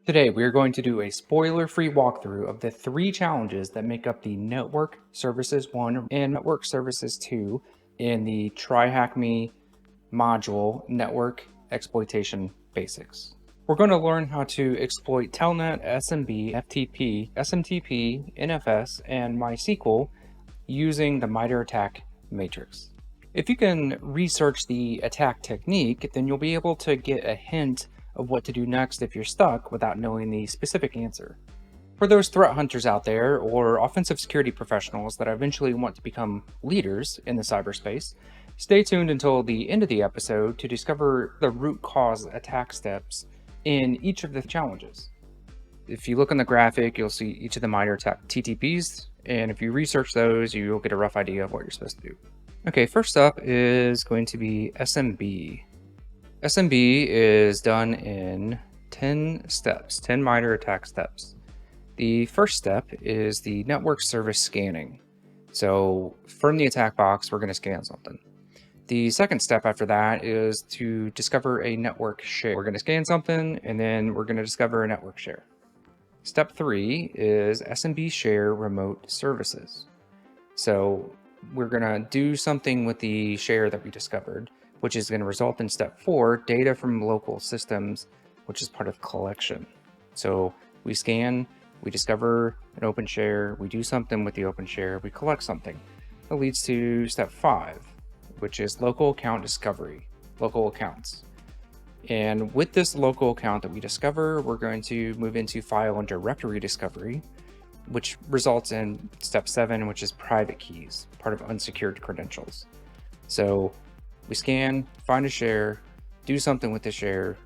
Today, we are going to do a spoiler-free walkthrough of the 3 challenges that make up the Network Services 1 and Network Services 2 in the TryHackMe module Network Exploitation Basics. We're going to learn how to exploit Telnet, SMB, FTP, SMTP, NFS, and MySQL using the MITRE ATT&CK Matrix. If you can research the attack technique, then you'll be able to get a hint of what to do next if you're stuck without knowing the specific answer. For those threat hunters out there or offensive security professionals that eventually want to become leaders in the cyberspace, stay tuned until the end of the episode to discover the root cause attack steps in each of the challenges. If you look on the graphic, you'll see each of the MITRE ATT&CK TTPs, and if you research those, you'll get a rough idea of what you're supposed to do. Okay, first up is going to be SMB. SMB is done in 10 steps, 10 MITRE ATT&CK steps. The first step is the network service scanning. So from the attack box, we're going to scan something. The second step after that is to discover a network share. We're going to scan something, and then we're going to discover a network share. Step 3 is SMB share remote services. So we're going to do something with the share that we discovered, which is going to result in step 4, data from local systems, which is part of collection. So we scan, we discover an open share, we do something with the open share, we collect something. That leads to step 5, which is local account discovery, local accounts. And with this local account that we discover, we're going to move into file and directory discovery, which results in step 7, which is private keys, part of unsecured credentials. So we scan, find a share, do something with the share,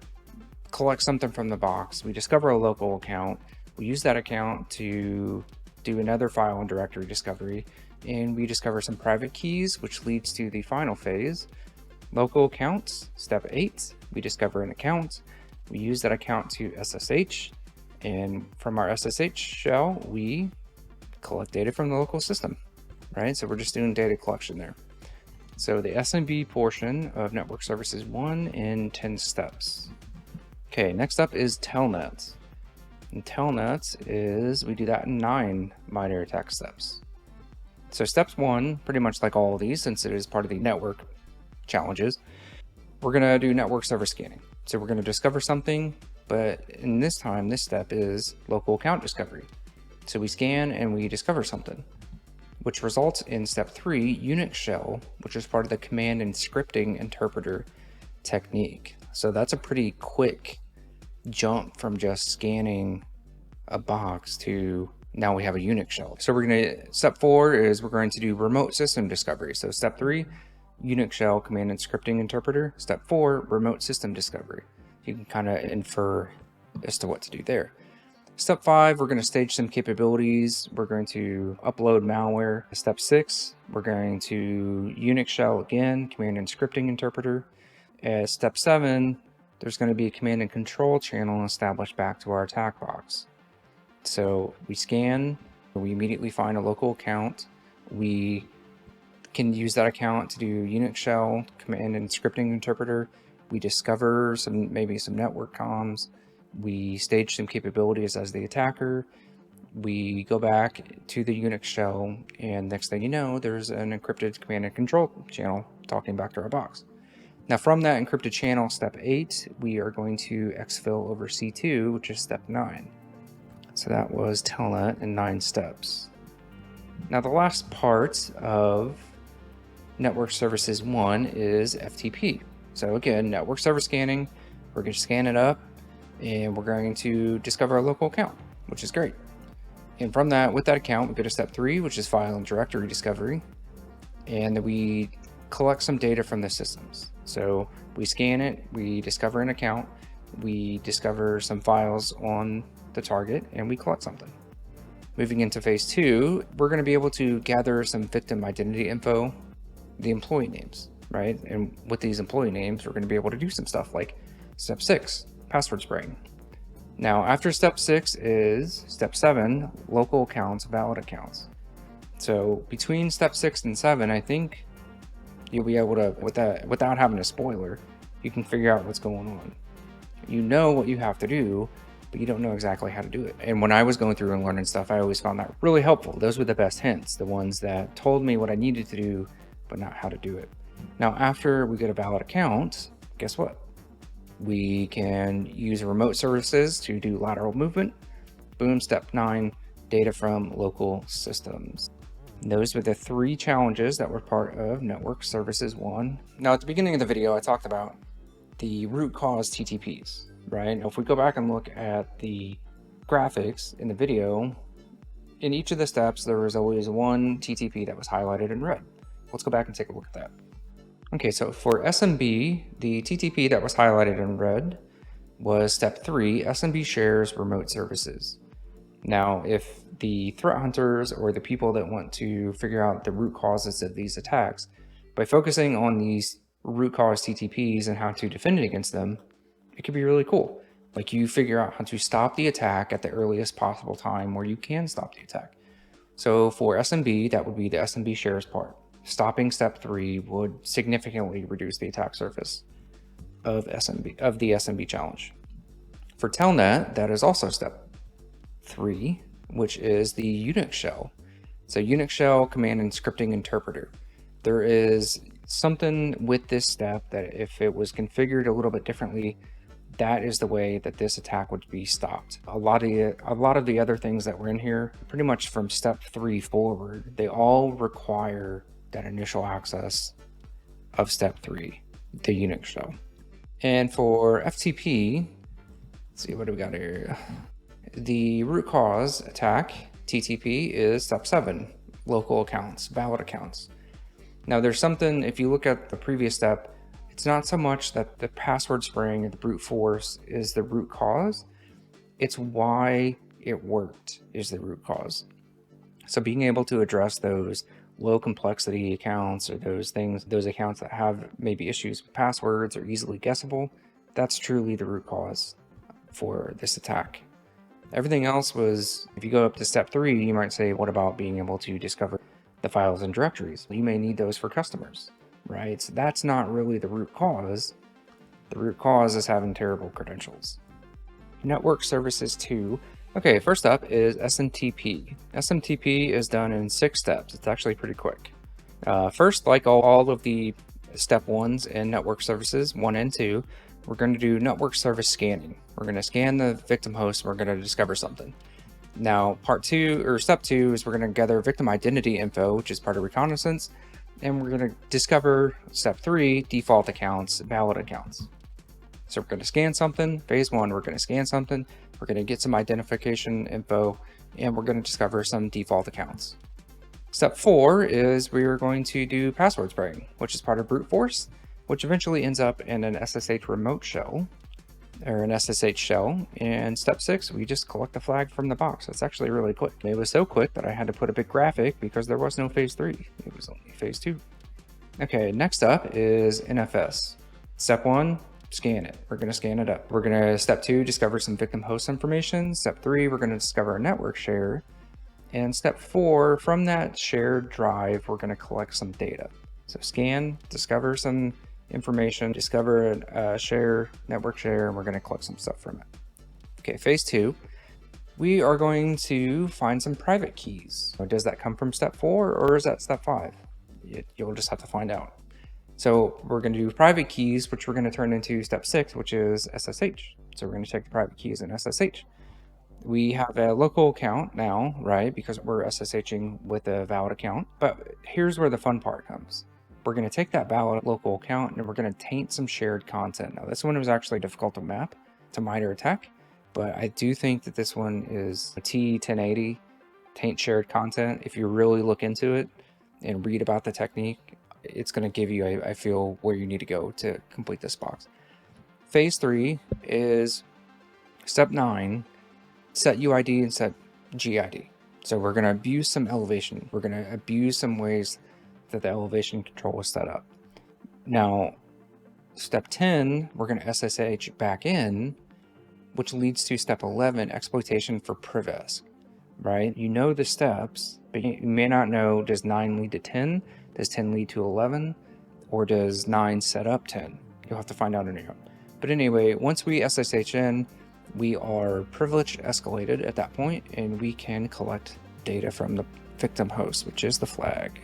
collect something from the box, we discover a local account, we use that account to do another file and directory discovery, and we discover some private keys, which leads to the final phase, local accounts. Step 8, we discover an account, we use that account to SSH, and from our SSH shell, we collect data from the local system, right? So we're just doing data collection there. So the SMB portion of Network Services 1 in 10 steps. Okay, next up is Telnet. And Telnet is, we do that in 9 MITRE ATT&CK steps. So steps 1, pretty much like all of these, since it is part of the network challenges, we're gonna do network service scanning. So we're gonna discover something, but in this time, this step is local account discovery. So we scan and we discover something, which results in step 3, Unix shell, which is part of the command and scripting interpreter technique. So that's a pretty quick jump from just scanning a box to now we have a Unix shell. So step 4 is we're going to do remote system discovery. So step 3, Unix shell command and scripting interpreter. Step 4, remote system discovery. You can kind of infer as to what to do there. Step 5, we're going to stage some capabilities. We're going to upload malware. Step 6, we're going to Unix shell again, command and scripting interpreter. Step 7, there's going to be a command and control channel established back to our attack box. So we scan, we immediately find a local account. We can use that account to do Unix shell, command and scripting interpreter. We discover maybe some network comms. We stage some capabilities as the attacker. We go back to the Unix shell, and next thing you know, there's an encrypted command and control channel talking back to our box. Now from that encrypted channel, step 8, we are going to exfil over C2, which is step 9. So that was Telnet in 9 steps. Now the last part of Network Services 1 is FTP. So again, network service scanning, we're going to scan it up, and we're going to discover a local account, which is great. And from that, with that account, we go to step 3, which is file and directory discovery, and then we collect some data from the systems. So we scan it, we discover an account, we discover some files on the target, and we collect something. Moving into phase 2, we're going to be able to gather some victim identity info, the employee names, right? And with these employee names, we're going to be able to do some stuff like step 6, password spraying. Now, after step 6 is step 7, local accounts, valid accounts. So between step 6 and 7, I think you'll be able to, without having a spoiler, you can figure out what's going on. You know what you have to do, but you don't know exactly how to do it. And when I was going through and learning stuff, I always found that really helpful. Those were the best hints, the ones that told me what I needed to do, but not how to do it. Now, after we get a valid account, guess what? We can use remote services to do lateral movement. Boom, step 9, data from local systems. Those were the 3 challenges that were part of Network Services 1. Now, at the beginning of the video, I talked about the root cause TTPs, right? Now, if we go back and look at the graphics in the video, in each of the steps, there was always one TTP that was highlighted in red. Let's go back and take a look at that. Okay, so for SMB, the TTP that was highlighted in red was step 3, SMB shares remote services. Now, if the threat hunters or the people that want to figure out the root causes of these attacks, by focusing on these root cause TTPs and how to defend against them, it could be really cool. Like, you figure out how to stop the attack at the earliest possible time where you can stop the attack. So for SMB, that would be the SMB shares part. Stopping step 3 would significantly reduce the attack surface of the SMB challenge. For Telnet, that is also step 3, which is the Unix shell. So Unix shell command and scripting interpreter. There is something with this step that if it was configured a little bit differently, that is the way that this attack would be stopped. A lot of the other things that were in here, pretty much from step 3 forward, they all require that initial access of step 3, the Unix shell. And for FTP, let's see, what do we got here? The root cause attack, TTP, is step 7, local accounts, valid accounts. Now there's something, if you look at the previous step, it's not so much that the password spraying or the brute force is the root cause, it's why it worked is the root cause. So being able to address those low complexity accounts or those accounts that have maybe issues with passwords or easily guessable, that's truly the root cause for this attack. Everything else was, if you go up to step 3, you might say, what about being able to discover the files and directories? You may need those for customers, right? So that's not really the root cause. The root cause is having terrible credentials. Network Services 2. Okay, first up is SMTP. SMTP is done in 6 steps. It's actually pretty quick. First, like all of the step 1s in Network Services 1 and 2, we're going to do network service scanning. We're going to scan the victim host. We're going to discover something. Now, step 2 is we're going to gather victim identity info, which is part of reconnaissance, and we're going to discover step 3, default accounts, valid accounts. So we're going to scan something. Phase 1, we're going to scan something. We're going to get some identification info, and we're going to discover some default accounts. Step 4 is we are going to do password spraying, which is part of brute force, which eventually ends up in an SSH remote shell, or an SSH shell. And step 6, we just collect the flag from the box. It's actually really quick. It was so quick that I had to put a big graphic because there was no phase 3. It was only phase 2. Okay, next up is NFS. Step 1, scan it. We're going to scan it up. We're going to, step 2, discover some victim host information. Step 3, we're going to discover a network share. And step 4, from that shared drive, we're going to collect some data. So scan, discover some information, discover a network share, and we're going to collect some stuff from it. Okay, phase 2, we are going to find some private keys. So does that come from step 4 or is that step 5? You'll just have to find out. So we're going to do private keys, which we're going to turn into step 6, which is SSH. So we're going to check the private keys in SSH. We have a local account now, right? Because we're SSHing with a valid account. But here's where the fun part comes. We're going to take that valid local account and we're going to taint some shared content. Now, this one was actually difficult to map to MITRE ATT&CK, but I do think that this one is a T1080 taint shared content. If you really look into it and read about the technique, it's going to give you, I feel, where you need to go to complete this box. Phase 3 is step 9, set UID and set GID. So we're going to abuse some elevation. We're going to abuse some ways that the elevation control is set up. Now, step 10, we're going to SSH back in, which leads to step 11, exploitation for priv-esc, right? You know the steps, but you may not know, does 9 lead to 10? Does 10 lead to 11? Or does 9 set up 10? You'll have to find out on your own. But anyway, once we SSH in, we are privilege escalated at that point, and we can collect data from the victim host, which is the flag.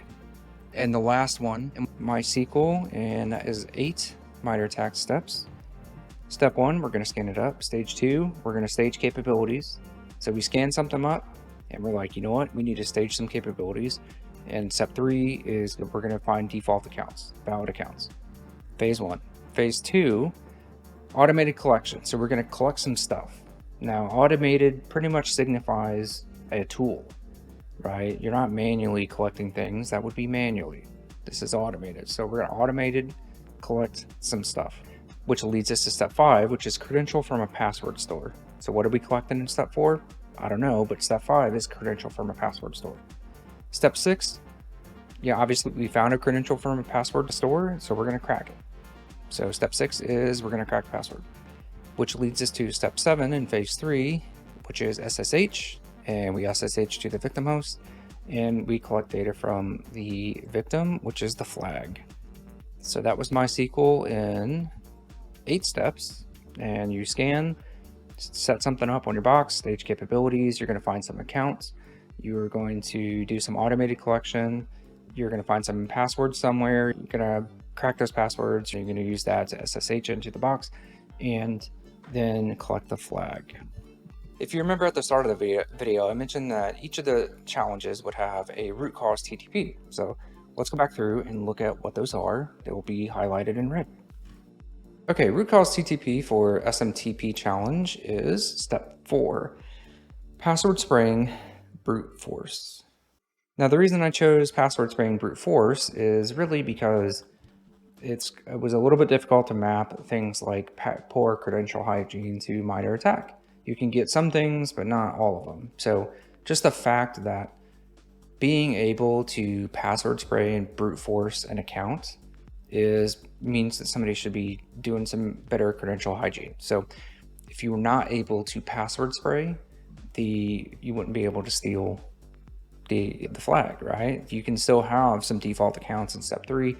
And the last one, MySQL, and that is 8 MITRE ATT&CK steps. Step 1, we're going to scan it up. Stage 2, we're going to stage capabilities. So we scan something up, and we're like, you know what, we need to stage some capabilities. And step 3 is we're going to find default accounts, valid accounts. Phase 1. Phase 2, automated collection. So we're going to collect some stuff. Now, automated pretty much signifies a tool, right? You're not manually collecting things. That would be manually. This is automated. So we're going to automated collect some stuff, which leads us to step 5, which is credential from a password store. So what are we collecting in step 4? I don't know, but step 5 is credential from a password store. Step 6, yeah, obviously we found a credential from a password store, so we're going to crack it. So step 6 is we're going to crack the password, which leads us to step 7 in phase 3, which is SSH, and we SSH to the victim host, and we collect data from the victim, which is the flag. So that was MySQL in 8 steps, and you scan, set something up on your box, stage capabilities, you're going to find some accounts, you're going to do some automated collection, you're going to find some passwords somewhere, you're going to crack those passwords, and you're going to use that to SSH into the box, and then collect the flag. If you remember at the start of the video, I mentioned that each of the challenges would have a root cause TTP. So let's go back through and look at what those are. They will be highlighted in red. Okay, root cause TTP for SMTP challenge is step 4, password spraying brute force. Now, the reason I chose password spraying brute force is really because it was a little bit difficult to map things like poor credential hygiene to MITRE ATT&CK. You can get some things, but not all of them. So just the fact that being able to password spray and brute force an account means that somebody should be doing some better credential hygiene. So if you're not able to password spray, you wouldn't be able to steal the flag, right? You can still have some default accounts in step 3.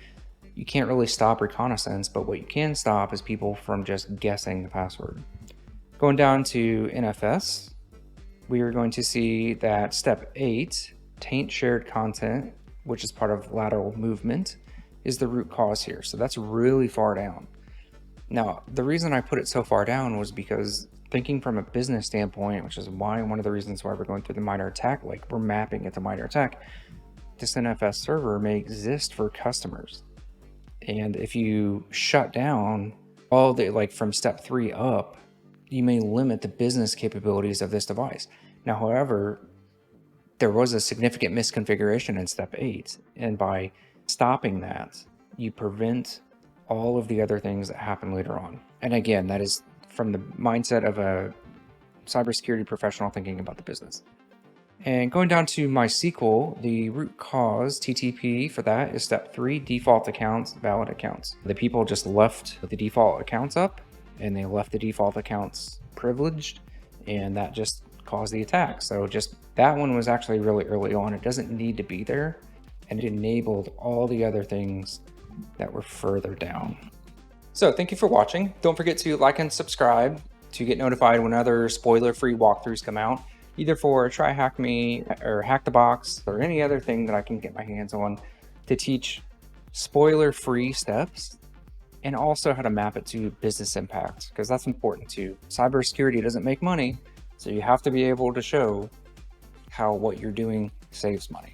You can't really stop reconnaissance, but what you can stop is people from just guessing the password. Going down to NFS, we are going to see that step 8, taint shared content, which is part of lateral movement, is the root cause here. So that's really far down. Now, the reason I put it so far down was because thinking from a business standpoint, which is one of the reasons why we're going through the MITRE ATT&CK, like we're mapping it to MITRE ATT&CK, this NFS server may exist for customers. And if you shut down all the, like from step 3 up, you may limit the business capabilities of this device. Now, however, there was a significant misconfiguration in step 8. And by stopping that, you prevent all of the other things that happen later on. And again, that is from the mindset of a cybersecurity professional thinking about the business. And going down to MySQL, the root cause TTP for that is step 3, default accounts, valid accounts. The people just left the default accounts up, and they left the default accounts privileged, and that just caused the attack. So just that one was actually really early on. It doesn't need to be there, and it enabled all the other things that were further down. So thank you for watching. Don't forget to like and subscribe to get notified when other spoiler-free walkthroughs come out, either for TryHackMe or Hack the Box or any other thing that I can get my hands on to teach spoiler-free steps and also how to map it to business impact, because that's important too. Cybersecurity doesn't make money, so you have to be able to show how what you're doing saves money.